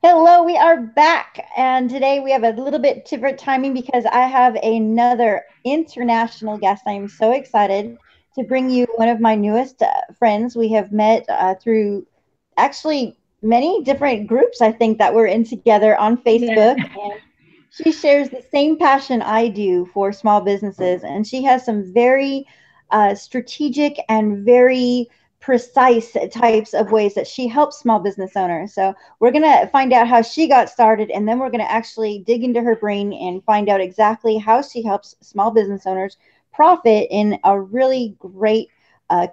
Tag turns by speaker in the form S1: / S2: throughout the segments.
S1: Hello, we are back, and today we have a little bit different timing because I have another international guest. I am so excited to bring you one of my newest friends. We have met through actually many different groups, I think, that we're in together on
S2: Yeah.
S1: Facebook, and she shares the same passion I do for small businesses, and she has some very strategic and very precise types of ways that she helps small business owners. So we're going to find out how she got started, and then we're going to actually dig into her brain and find out exactly how she helps small business owners profit in a really great,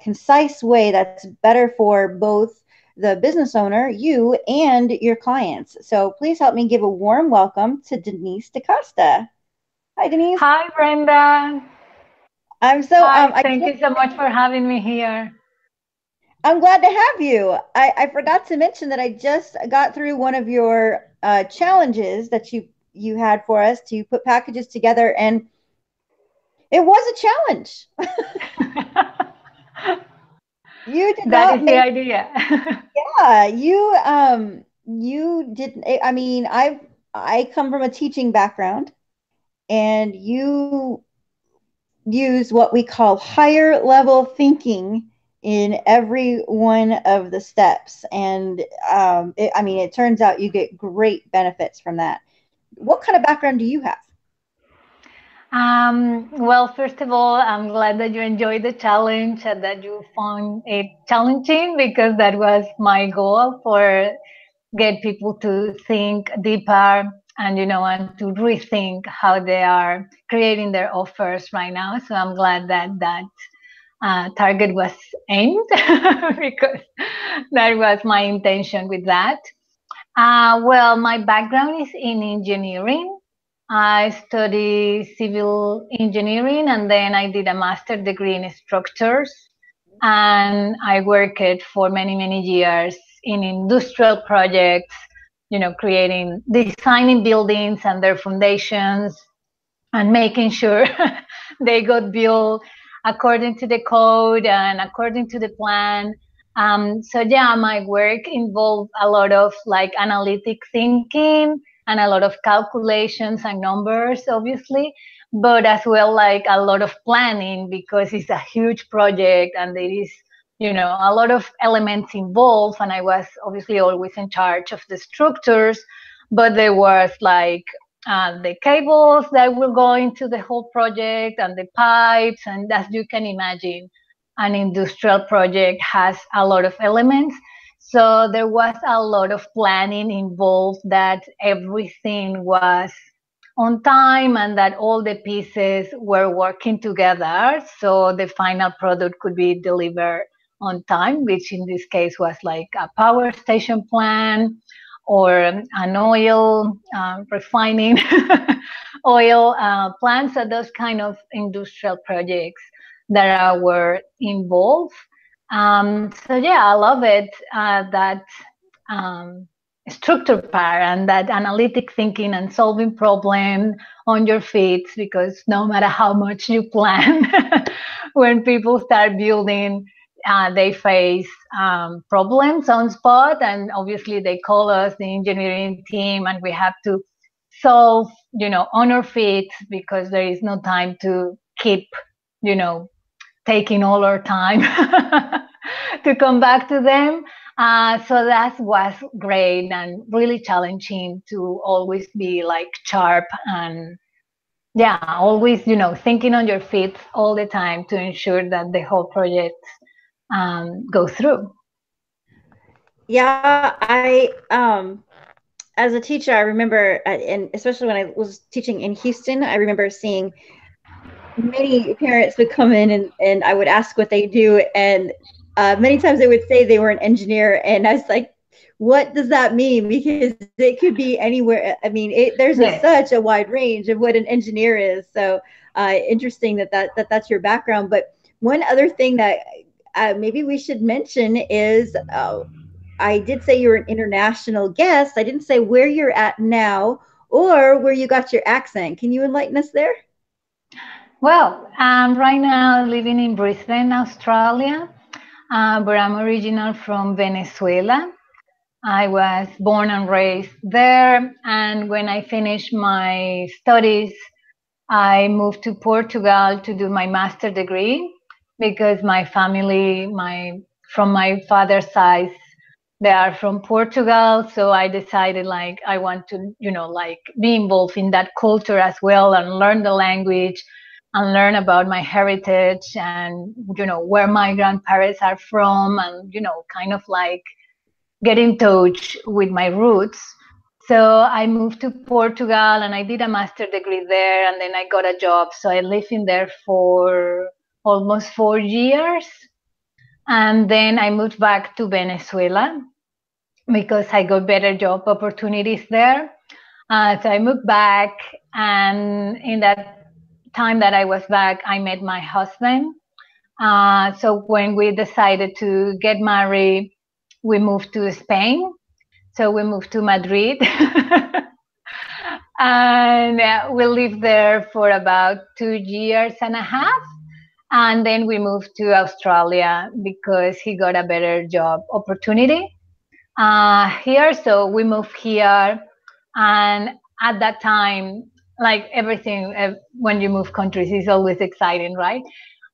S1: concise way that's better for both the business owner, you, and your clients. So please help me give a warm welcome to Denise Da Costa. Hi, Denise.
S2: Hi, Brenda.
S1: I'm so
S2: Hi,
S1: I
S2: thank
S1: just
S2: you so much for having me here.
S1: I'm glad to have you. I forgot to mention that I just got through one of your challenges that you had for us to put packages together, and it was a challenge. You did
S2: That
S1: not
S2: is the
S1: make
S2: idea.
S1: you didn't. I mean, I come from a teaching background, and you use what we call higher level thinking in every one of the steps. And I mean, it turns out you get great benefits from that. What kind of background do you have?
S2: Well, first of all, I'm glad that you enjoyed the challenge and that you found it challenging because that was my goal for get people to think deeper and and to rethink how they are creating their offers right now. So I'm glad that target was aimed because that was my intention with that. Well, my background is in engineering. I studied civil engineering and then I did a master degree in structures. And I worked for many, many years in industrial projects, creating, designing buildings and their foundations and making sure they got built according to the code and according to the plan. So yeah, my work involved a lot of like analytic thinking and a lot of calculations and numbers, obviously, but as well like a lot of planning because it's a huge project and there is, a lot of elements involved. And I was obviously always in charge of the structures, but there was like the cables that will go into the whole project and the pipes. And as you can imagine, an industrial project has a lot of elements. So there was a lot of planning involved that everything was on time and that all the pieces were working together. So the final product could be delivered on time, which in this case was like a power station plan or an oil refining oil plants, so those kind of industrial projects that were involved. So yeah, I love it, that um, structure part and that analytic thinking and solving problems on your feet, because no matter how much you plan, when people start building, they face problems on spot, and obviously they call us the engineering team and we have to solve, on our feet, because there is no time to keep, you know taking all our time to come back to them. So that was great and really challenging to always be like sharp and yeah, always, thinking on your feet all the time to ensure that the whole project goes through.
S1: Yeah, as a teacher, I remember, and especially when I was teaching in Houston, I remember seeing many parents would come in, and I would ask what they do, and many times they would say they were an engineer, and I was like, what does that mean? Because it could be anywhere. I mean, there's
S2: Yes.
S1: such a wide range of what an engineer is. So interesting that's your background. But one other thing that maybe we should mention is I did say you're an international guest. I didn't say where you're at now or where you got your accent. Can you enlighten us there?
S2: Well, I'm right now living in Brisbane, Australia, but I'm original from Venezuela. I was born and raised there. And when I finished my studies, I moved to Portugal to do my master degree because my family, from my father's side, they are from Portugal. So I decided like I want to, like be involved in that culture as well and learn the language and learn about my heritage and, where my grandparents are from and, kind of like get in touch with my roots. So I moved to Portugal and I did a master degree there and then I got a job. So I lived in there for almost 4 years. And then I moved back to Venezuela because I got better job opportunities there. So I moved back, and in that time that I was back, I met my husband. So when we decided to get married, we moved to Spain. So we moved to Madrid. And we lived there for about 2 years and a half. And then we moved to Australia because he got a better job opportunity here. So we moved here. And at that time, like everything, when you move countries, is always exciting, right?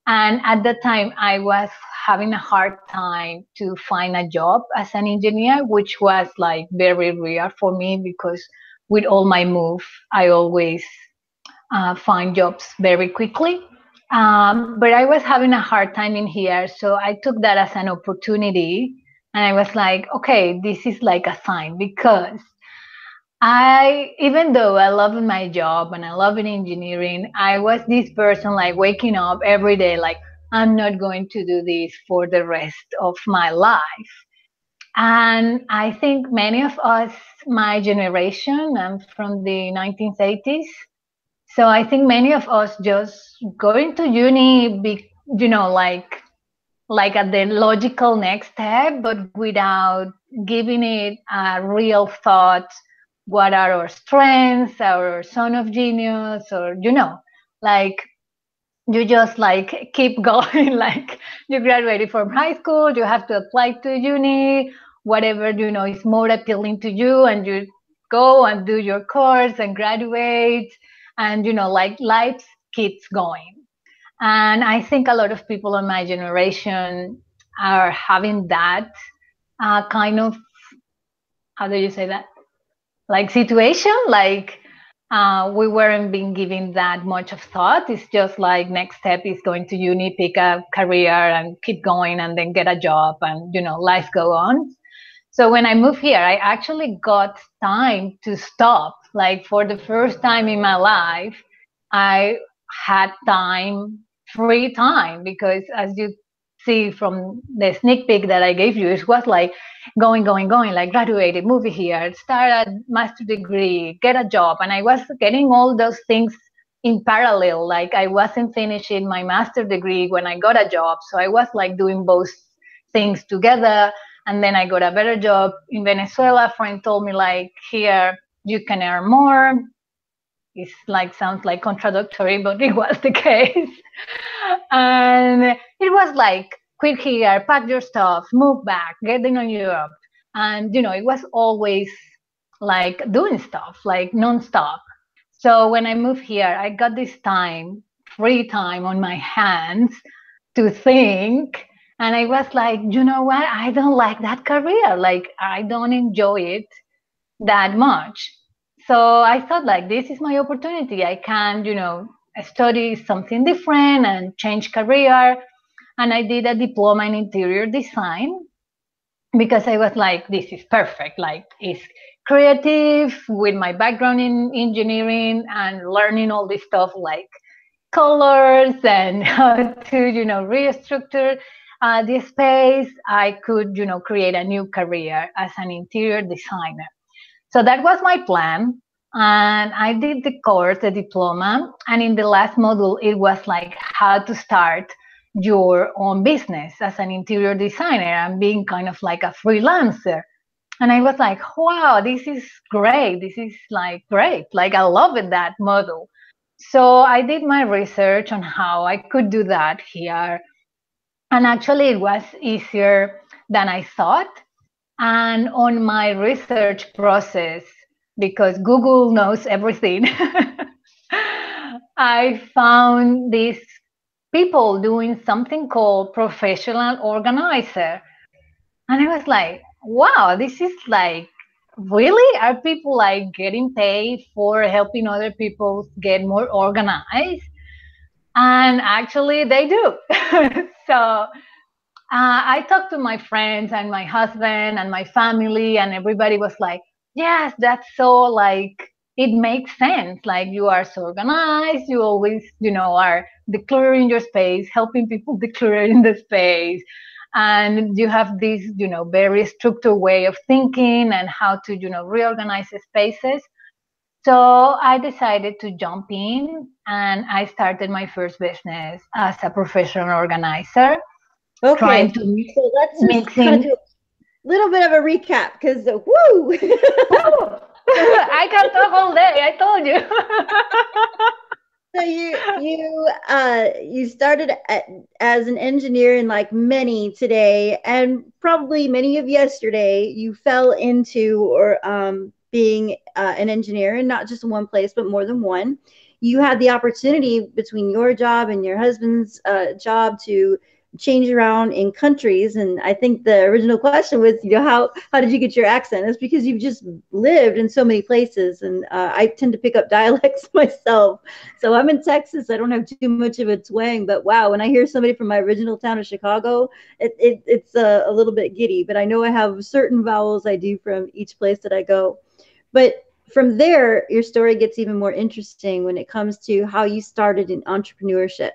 S2: And at that time, I was having a hard time to find a job as an engineer, which was like very rare for me because with all my move, I always find jobs very quickly. But I was having a hard time in here, so I took that as an opportunity, and I was like, okay, this is like a sign because even though I love my job and I love in engineering, I was this person like waking up every day, like, I'm not going to do this for the rest of my life. And I think many of us, my generation, I'm from the 1980s. So I think many of us just going to uni, like at the logical next step, but without giving it a real thought. What are our strengths, our zone of genius, or like you just like keep going. Like you graduated from high school, you have to apply to uni, whatever is more appealing to you, and you go and do your course and graduate, and like life keeps going. And I think a lot of people in my generation are having that kind of, how do you say that? Like situation, like we weren't being given that much of thought. It's just like next step is going to uni, pick a career and keep going and then get a job and, life go on. So when I moved here, I actually got time to stop. Like for the first time in my life, I had time, free time, because as you see from the sneak peek that I gave you, it was like going, like graduated, move here, start a master degree, get a job. And I was getting all those things in parallel. Like I wasn't finishing my master degree when I got a job. So I was like doing both things together. And then I got a better job in Venezuela. A friend told me like, here you can earn more. It's like sounds like contradictory, but it was the case. And it was like, quit here, pack your stuff, move back, get in on Europe. And it was always like doing stuff, like nonstop. So when I moved here, I got this time, free time on my hands to think. And I was like, you know what? I don't like that career. Like, I don't enjoy it that much. So I thought, like, this is my opportunity. I can, study something different and change career. And I did a diploma in interior design because I was like, this is perfect. Like, it's creative with my background in engineering and learning all this stuff like colors and how to, restructure the space. I could, create a new career as an interior designer. So that was my plan. And I did the course, the diploma. And in the last module, it was like how to start your own business as an interior designer and being kind of like a freelancer. And I was like, wow, this is great. This is like great. Like I love it, that model. So I did my research on how I could do that here. And actually, it was easier than I thought And on my research process, because Google knows everything, I found these people doing something called professional organizer. And I was like, wow, this is like, really? Are people like getting paid for helping other people get more organized? And actually, they do. So I talked to my friends and my husband and my family, and everybody was like, yes, that's so like, it makes sense. Like, you are so organized. You always, are decluttering your space, helping people declutter in the space. And you have this, very structured way of thinking and how to, reorganize the spaces. So I decided to jump in and I started my first business as a professional organizer, trying
S1: Okay,
S2: to
S1: so let's just kind of
S2: mixing.
S1: do a little bit of a recap because woo.
S2: Woo! I can talk all day. I told you.
S1: So you started as an engineer, and like many today, and probably many of yesterday, you fell into or being an engineer, and not just in one place, but more than one. You had the opportunity between your job and your husband's job to change around in countries, and I think the original question was, how did you get your accent? It's because you've just lived in so many places, and I tend to pick up dialects myself. So I'm in Texas. I don't have too much of a twang, but wow, when I hear somebody from my original town of Chicago, it's a little bit giddy. But I know I have certain vowels I do from each place that I go. But from there, your story gets even more interesting when it comes to how you started in entrepreneurship.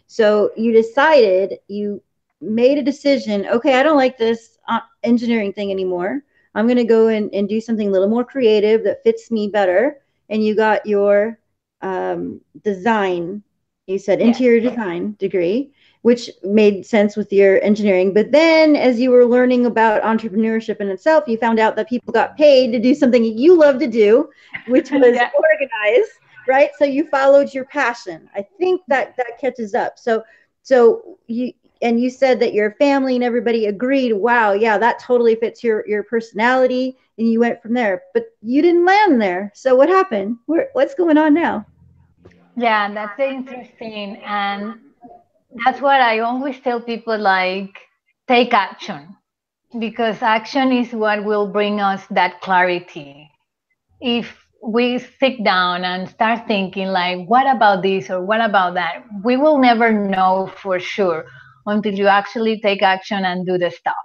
S1: So you decided, you made a decision, okay, I don't like this engineering thing anymore. I'm going to go and do something a little more creative that fits me better. And you got your design, you said
S2: Yes.
S1: interior design degree, which made sense with your engineering. But then, as you were learning about entrepreneurship in itself, you found out that people got paid to do something you love to do, which was
S2: Yeah.
S1: organize, right? So you followed your passion. I think that catches up. So you said that your family and everybody agreed, wow, yeah, that totally fits your personality, and you went from there. But you didn't land there. So what happened? What's going on now?
S2: Yeah, that's interesting. And that's what I always tell people, like, take action, because action is what will bring us that clarity. If we sit down and start thinking, like, what about this or what about that, we will never know for sure until you actually take action and do the stuff.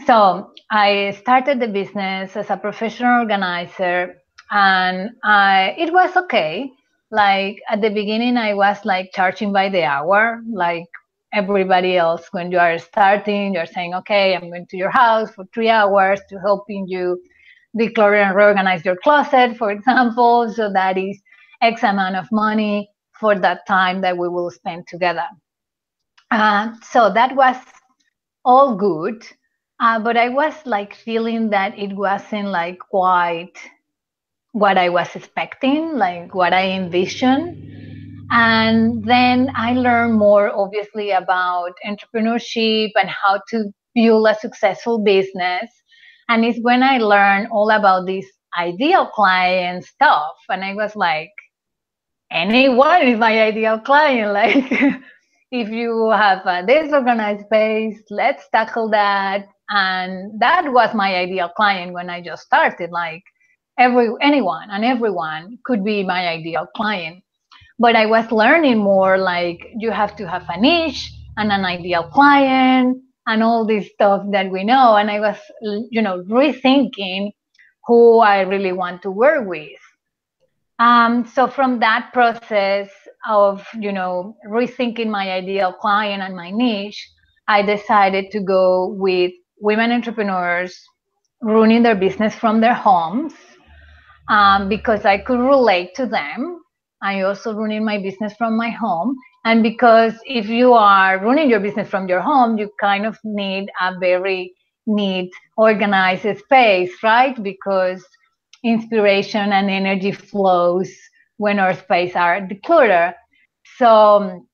S2: So I started the business as a professional organizer, and it was okay. Like, at the beginning, I was like charging by the hour, like everybody else. When you are starting, you're saying, okay, I'm going to your house for 3 hours to helping you declutter and reorganize your closet, for example. So that is X amount of money for that time that we will spend together. So that was all good. But I was like feeling that it wasn't like quite what I was expecting, like what I envisioned. And then I learned more, obviously, about entrepreneurship and how to build a successful business. And it's when I learned all about this ideal client stuff. And I was like, anyone is my ideal client. Like, if you have a disorganized space, let's tackle that. And that was my ideal client when I just started. Like, anyone and everyone could be my ideal client. But I was learning more, like, you have to have a niche and an ideal client and all this stuff that we know. And I was, rethinking who I really want to work with. So from that process of, rethinking my ideal client and my niche, I decided to go with women entrepreneurs running their business from their homes, because I could relate to them. I also running my business from my home. And because if you are running your business from your home, you kind of need a very neat, organized space, right? Because inspiration and energy flows when our space are decluttered. So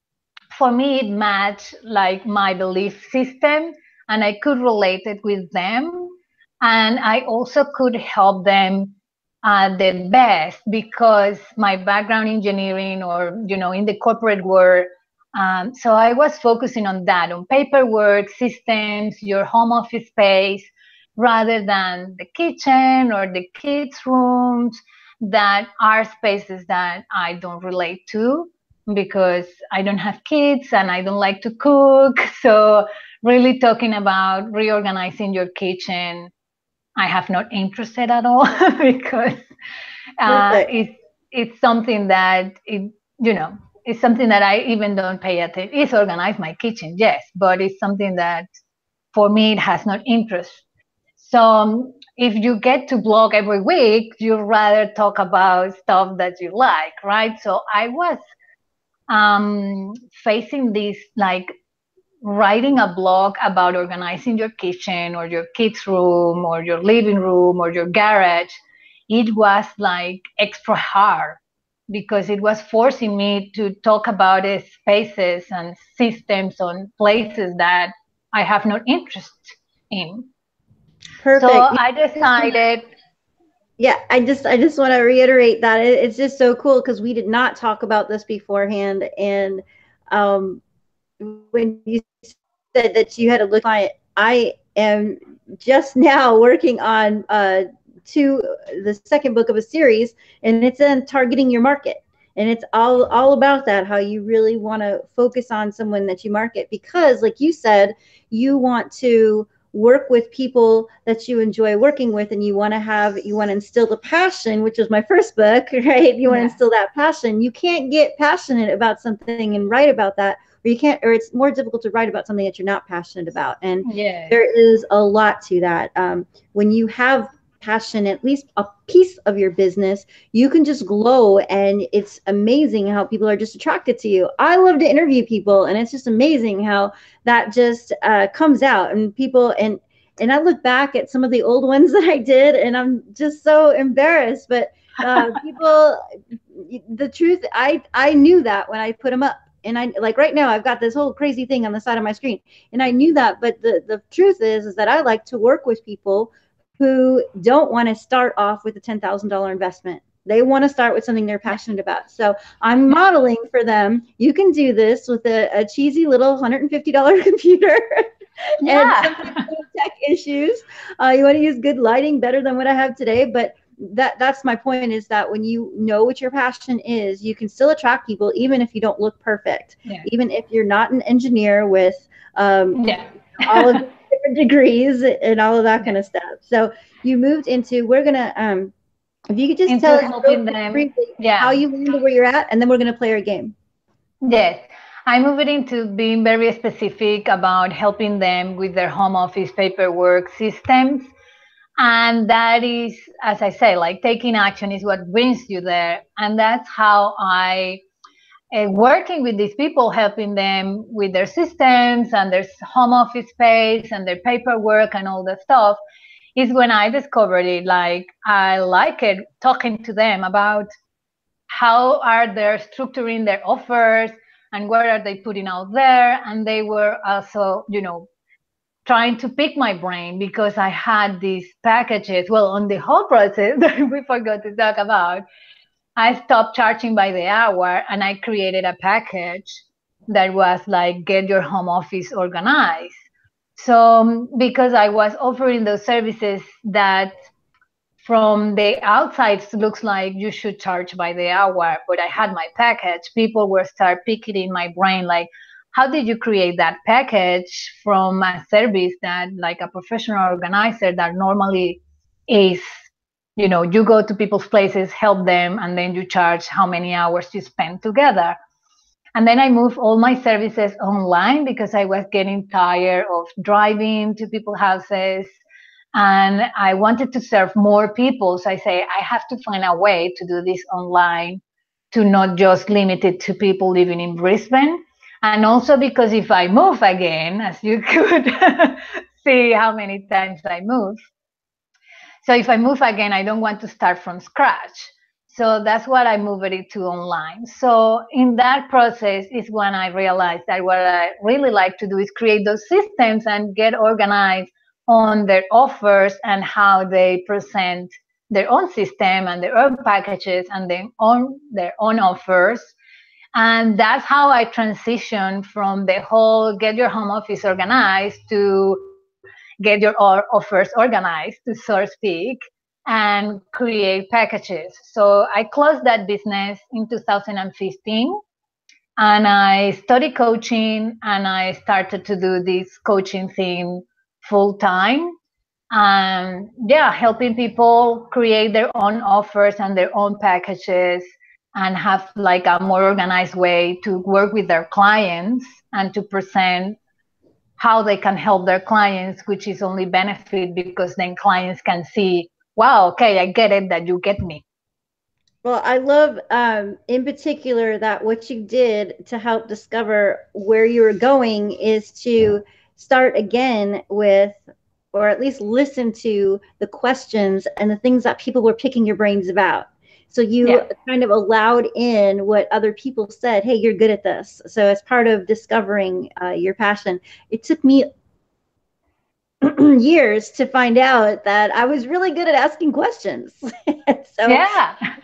S2: for me, it matched like my belief system, and I could relate it with them. And I also could help them the best because my background engineering or in the corporate world. So I was focusing on that, on paperwork, systems, your home office space, rather than the kitchen or the kids' rooms that are spaces that I don't relate to because I don't have kids and I don't like to cook. So really talking about reorganizing your kitchen, I have not interested at all because
S1: Perfect.
S2: it's something that you know it's something that I even don't pay attention. It's organize my kitchen, yes, but it's something that for me it has not interest. So if you get to blog every week, you'd rather talk about stuff that you like, right? So I was facing this like writing a blog about organizing your kitchen or your kids' room or your living room or your garage, it was like extra hard because it was forcing me to talk about spaces and systems on places that I have no interest in. So
S1: Perfect.
S2: I decided,
S1: Yeah, I just want to reiterate that it's just so cool because we did not talk about this beforehand, and um, when you said that you had a look client, I am just now working on the second book of a series, and it's in targeting your market, and it's all about that, how you really want to focus on someone that you market, because like you said, you want to work with people that you enjoy working with, and you want to instill the passion, which was my first book, right? You want to
S2: yeah,
S1: instill that passion. You can't get passionate about something and write about that, or you can't, or it's more difficult to write about something that you're not passionate about. And
S2: yes,
S1: there is a lot to that. When you have passion, at least a piece of your business, you can just glow, and it's amazing how people are just attracted to you. I love to interview people, and it's just amazing how that just comes out, and people, and I look back at some of the old ones that I did, and I'm just so embarrassed. But people, the truth, I knew that when I put them up. And I, like, right now I've got this whole crazy thing on the side of my screen, and I knew that. But the truth is that I like to work with people who don't want to start off with a $10,000 investment. They want to start with something they're passionate about. So I'm
S2: yeah,
S1: modeling for them. You can do this with a cheesy little $150 computer and
S2: yeah.
S1: sometimes tech issues. You want to use good lighting, better than what I have today. But that's my point, is that when you know what your passion is, you can still attract people even if you don't look perfect,
S2: Yeah,
S1: even if you're not an engineer with um,
S2: yeah.
S1: all of the different degrees and all of that
S2: Yeah.
S1: kind of stuff. So you moved into, we're gonna if you could just tell
S2: Into
S1: us real
S2: helping them,
S1: briefly how
S2: yeah.
S1: you landed where you're at, and then we're gonna play our game.
S2: Yes, I moved into being very specific about helping them with their home office paperwork systems. And that is, as I say, like taking action is what brings you there. And that's how I, working with these people, helping them with their systems and their home office space and their paperwork and all that stuff, is when I discovered it. Like, I like it talking to them about how are they structuring their offers and what are they putting out there. And they were also trying to pick my brain because I had these packages. Well, on the whole process that we forgot to talk about, I stopped charging by the hour and I created a package that was like, get your home office organized. So because I was offering those services that from the outside looks like you should charge by the hour, but I had my package, people were start picking in my brain like, how did you create that package from a service that, like, a professional organizer that normally is, you go to people's places, help them, and then you charge how many hours you spend together. And then I moved all my services online because I was getting tired of driving to people's houses and I wanted to serve more people. So I say, I have to find a way to do this online, to not just limit it to people living in Brisbane. And also because if I move again, as you could see how many times I move. So if I move again, I don't want to start from scratch. So that's what I moved it to online. So in that process is when I realized that what I really like to do is create those systems and get organized on their offers and how they present their own system and their own packages and their own offers. And that's how I transitioned from the whole get your home office organized to get your offers organized, to so speak, and create packages. So I closed that business in 2015, and I studied coaching, and I started to do this coaching thing full time. And yeah, helping people create their own offers and their own packages and have like a more organized way to work with their clients and to present how they can help their clients, which is only benefit because then clients can see, wow, okay, I get it that you get me.
S1: Well, I love in particular that what you did to help discover where you were going is to start again with, or at least listen to the questions and the things that people were picking your brains about. So you kind of allowed in what other people said, hey, you're good at this. So as part of discovering your passion, it took me years to find out that I was really good at asking questions. So,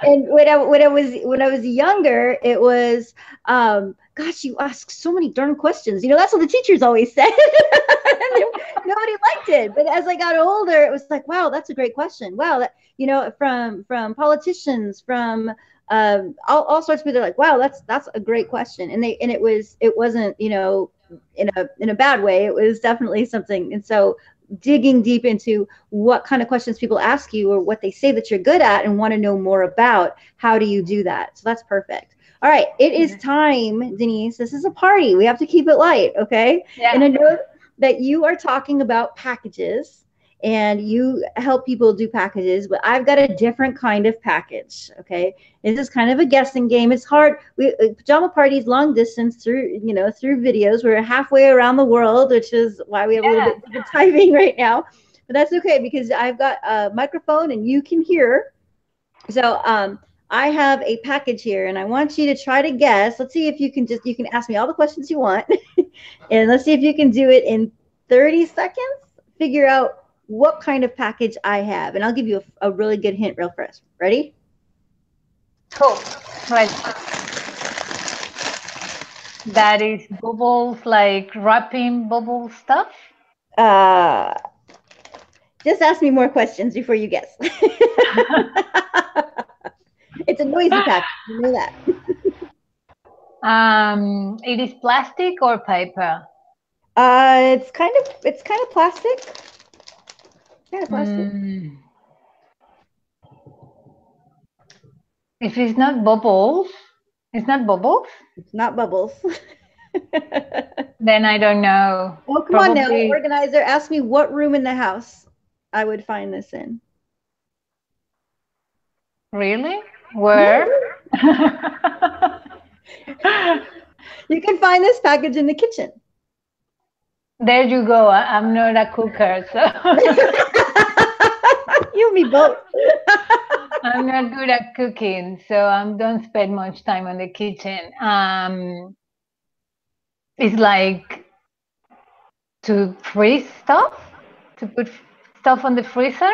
S1: and when I was younger, it was, gosh, you ask so many darn questions. That's what the teachers always said. Nobody liked it. But as I got older, it was like, wow, that's a great question. Wow, from politicians, from all sorts of people, they're like, wow, that's a great question. And it wasn't in a bad way. It was definitely something. And so digging deep into what kind of questions people ask you or what they say that you're good at and want to know more about, how do you do that? So that's perfect. All right, it is time, Denise. This is a party. We have to keep it light, okay?
S2: Yeah.
S1: And I know that you are talking about packages and you help people do packages, but I've got a different kind of package, okay? This is kind of a guessing game. It's hard. Pajama parties long distance through videos. We're halfway around the world, which is why we have a little bit of timing right now. But that's okay because I've got a microphone and you can hear. So I have a package here and I want you to try to guess. Let's see if you can ask me all the questions you want. And let's see if you can do it in 30 seconds. Figure out what kind of package I have. And I'll give you a really good hint real fast. Ready?
S2: Cool. Right. That is bubbles, like wrapping bubble stuff?
S1: Just ask me more questions before you guess. It's a noisy package. You know that.
S2: It is plastic or paper?
S1: It's kind of plastic. Kind of plastic.
S2: If it's not bubbles, it's not bubbles?
S1: It's not bubbles.
S2: Then I don't know.
S1: Oh, come on now, organizer. Ask me what room in the house I would find this in.
S2: Really? Where?
S1: You can find this package in the kitchen.
S2: There you go. I'm not a cooker, so
S1: you and me both.
S2: I'm not good at cooking, so I don't spend much time in the kitchen. It's like to freeze stuff, to put stuff on the freezer.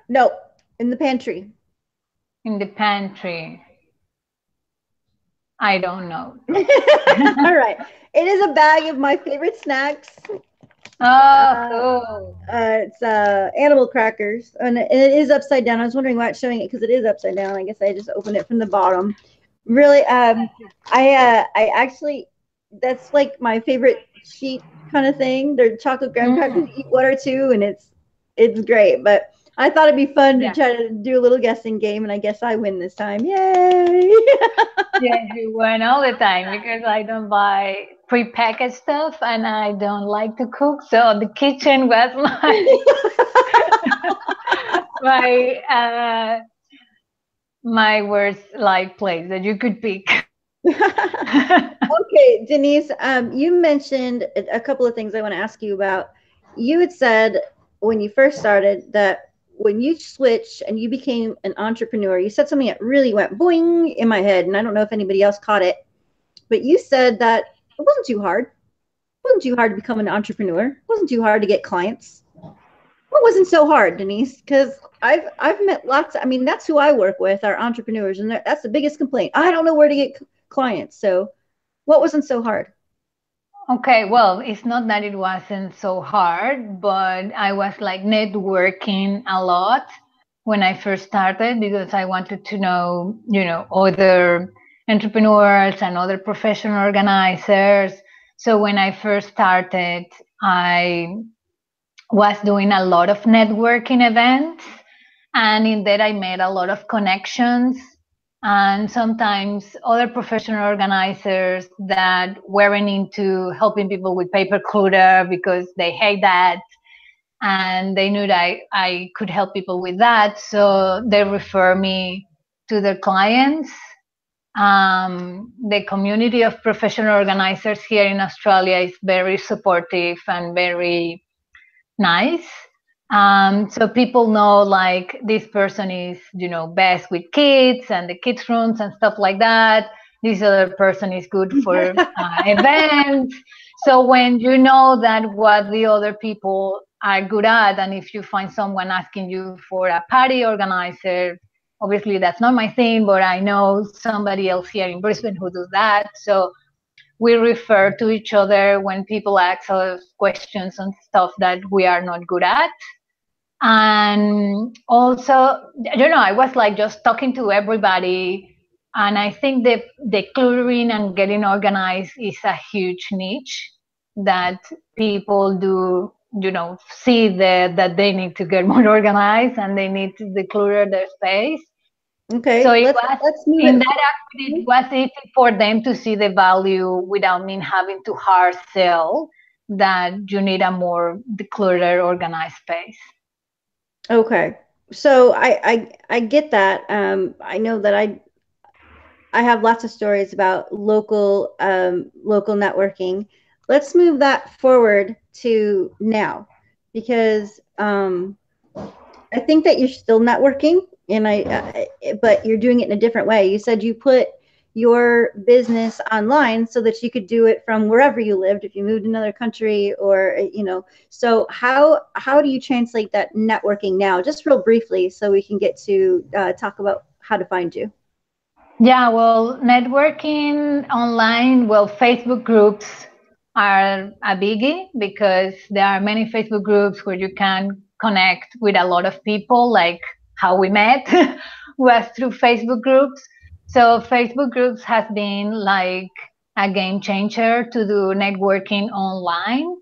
S1: No, in the pantry.
S2: In the pantry. I don't know.
S1: All right. It is a bag of my favorite snacks.
S2: Oh, cool.
S1: It's animal crackers, and it is upside down. I was wondering why it's showing it because it is upside down. I guess I just opened it from the bottom. Really, I actually, that's like my favorite sheet kind of thing. They're chocolate graham crackers. Eat one or two, and it's great. But I thought it'd be fun to try to do a little guessing game, and I guess I win this time. Yay!
S2: Yes, you win all the time because I don't buy prepackaged stuff and I don't like to cook. So the kitchen was my worst like place that you could pick.
S1: Okay, Denise, you mentioned a couple of things I want to ask you about. You had said when you first started that when you switched and you became an entrepreneur, you said something that really went boing in my head, and I don't know if anybody else caught it, but you said that it wasn't too hard. It wasn't too hard to become an entrepreneur. It wasn't too hard to get clients. What wasn't so hard, Denise? Because I've met lots. I mean, that's who I work with, our entrepreneurs, and that's the biggest complaint. I don't know where to get clients. So, what wasn't so hard?
S2: Okay, well, it's not that it wasn't so hard, but I was like networking a lot when I first started because I wanted to know, other entrepreneurs and other professional organizers. So when I first started, I was doing a lot of networking events, and in that I made a lot of connections, and sometimes other professional organizers that weren't into helping people with paper clutter because they hate that, and they knew that I could help people with that, so they refer me to their clients. The community of professional organizers here in Australia is very supportive and very nice. So people know like this person is, best with kids and the kids rooms and stuff like that. This other person is good for events. So when you know that what the other people are good at, and if you find someone asking you for a party organizer, obviously that's not my thing, but I know somebody else here in Brisbane who does that. So we refer to each other when people ask us questions on stuff that we are not good at. And also, I was like just talking to everybody. And I think the decluttering and getting organized is a huge niche that people do, see that they need to get more organized and they need to declutter their space. So
S1: Okay,
S2: it
S1: let's
S2: was
S1: let's move
S2: in
S1: it.
S2: that aspect, it was easy for them to see the value without me having to hard sell that you need a more decluttered, organized space.
S1: Okay, so I get that. I know that I have lots of stories about local networking. Let's move that forward to now, because I think that you're still networking, and but you're doing it in a different way. You said you put your business online so that you could do it from wherever you lived if you moved to another country, or so how do you translate that networking now, just real briefly, so we can get to talk about how to find you.
S2: Yeah, well, networking online, well, Facebook groups are a biggie because there are many Facebook groups where you can connect with a lot of people, like how we met was through Facebook groups. So Facebook groups has been like a game changer to do networking online.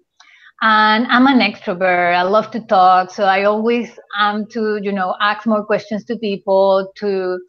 S2: And I'm an extrovert. I love to talk. So I always am to, ask more questions to people, to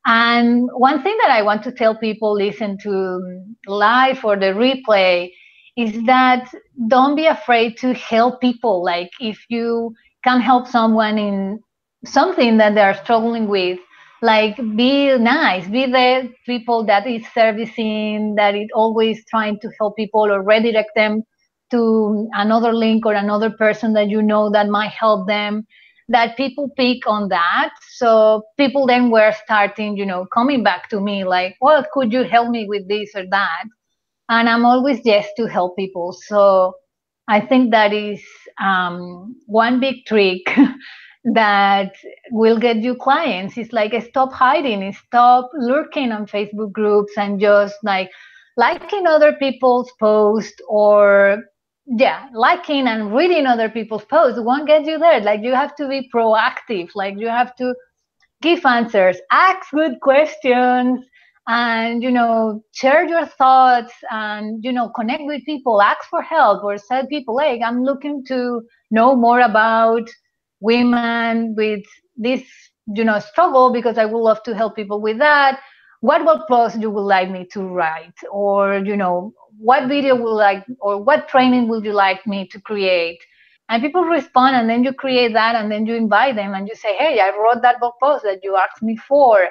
S2: and one thing that I want to tell people listen to live or the replay is that don't be afraid to help people. Like if you can help someone in something that they are struggling with, like be nice, be the people that is servicing, that is always trying to help people or redirect them to another link or another person that you know that might help them, that people pick on that. So people then were starting, coming back to me like, well, could you help me with this or that? And I'm always yes to help people. So I think that is one big trick that will get you clients. It's like stop hiding, stop lurking on Facebook groups and just like liking other people's posts, or yeah, liking and reading other people's posts won't get you there. Like you have to be proactive. Like you have to give answers, ask good questions, and share your thoughts, and connect with people, ask for help, or tell people, hey, I'm looking to know more about women with this struggle because I would love to help people with that. What blog post you would like me to write, or what video would like, or what training would you like me to create? And people respond, and then you create that, and then you invite them and you say, hey, I wrote that blog post that you asked me for.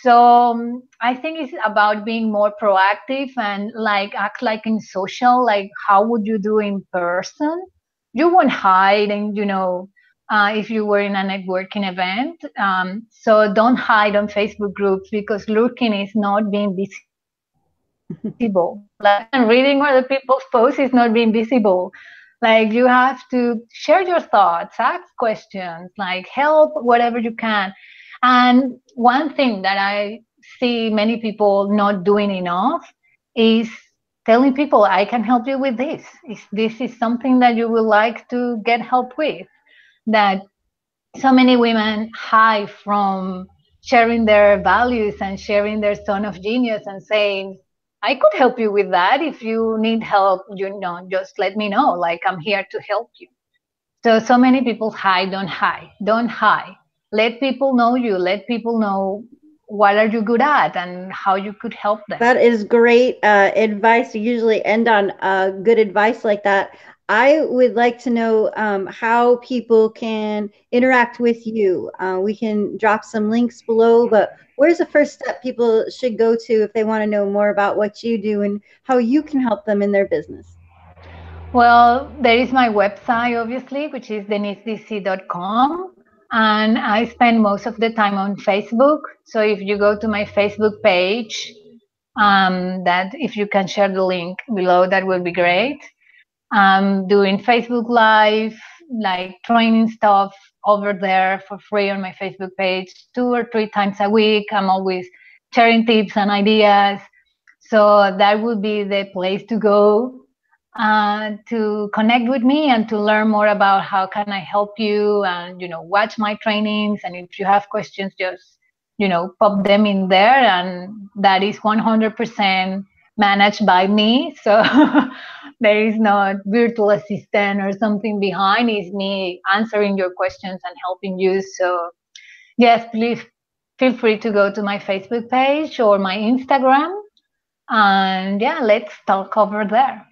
S2: So I think it's about being more proactive and like act like in social, like how would you do in person? You won't hide, and if you were in a networking event. So don't hide on Facebook groups, because lurking is not being visible. Like liking and reading other people's posts is not being visible. Like you have to share your thoughts, ask questions, like help whatever you can. And one thing that I see many people not doing enough is telling people, I can help you with this. If this is something that you would like to get help with, that so many women hide from sharing their values and sharing their zone of genius and saying, I could help you with that. If you need help, just let me know. Like I'm here to help you. So many people hide, don't hide, don't hide. Let people know you. Let people know what are you good at and how you could help them.
S1: That is great advice to usually end on good advice like that. I would like to know how people can interact with you. We can drop some links below, but where's the first step people should go to if they want to know more about what you do and how you can help them in their business?
S2: Well, there is my website, obviously, which is denisedc.com. And I spend most of the time on Facebook. So if you go to my Facebook page, that if you can share the link below, that would be great. I'm doing Facebook Live, like training stuff over there for free on my Facebook page 2 or 3 times a week. I'm always sharing tips and ideas. So that would be the place to go to connect with me and to learn more about how can I help you and, watch my trainings. And if you have questions, just, pop them in there. And that is 100% managed by me. So there is no virtual assistant or something behind. It's me answering your questions and helping you. So yes, please feel free to go to my Facebook page or my Instagram. And yeah, let's talk over there.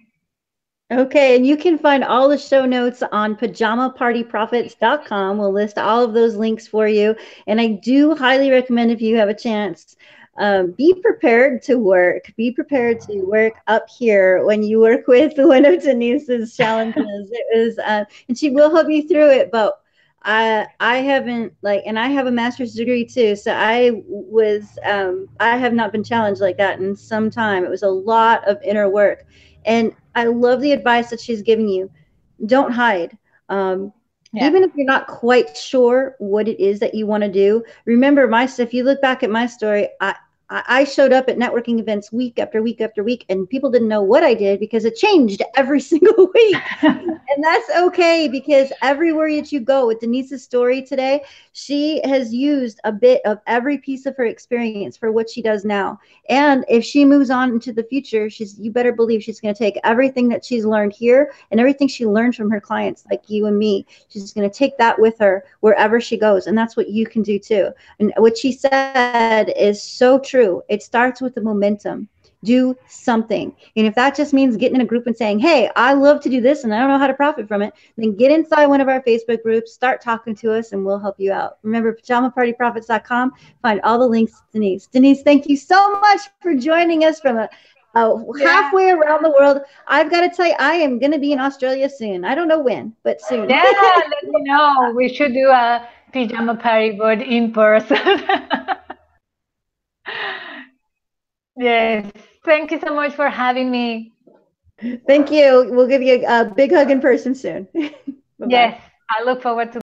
S1: Okay, and you can find all the show notes on pajamapartyprofits.com. We'll list all of those links for you. And I do highly recommend if you have a chance, be prepared to work. Be prepared to work up here when you work with one of Denise's challenges. It was, and she will help you through it, but I haven't like, and I have a master's degree too. So I have not been challenged like that in some time. It was a lot of inner work. And I love the advice that she's giving you. Don't hide. Um,
S2: Yeah.
S1: Even if you're not quite sure what it is that you want to do, remember if you look back at my story, I showed up at networking events week after week after week, and people didn't know what I did because it changed every single week. And that's okay because everywhere that you go with Denise's story today, she has used a bit of every piece of her experience for what she does now. And if she moves on into the future, you better believe she's going to take everything that she's learned here and everything she learned from her clients like you and me. She's going to take that with her wherever she goes. And that's what you can do too. And what she said is so true. It starts with the momentum. Do something. And if that just means getting in a group and saying, hey, I love to do this and I don't know how to profit from it, then get inside one of our Facebook groups, start talking to us, and we'll help you out. Remember, pajamapartyprofits.com. Find all the links to Denise. Denise, thank you so much for joining us from
S2: Yeah.
S1: halfway around the world. I've got to tell you, I am going to be in Australia soon. I don't know when, but soon.
S2: Yeah, let me know. We should do a pajama party, but in person. Yes. Thank you so much for having me.
S1: Thank you. We'll give you a big hug in person soon. Bye-bye.
S2: Yes, I look forward to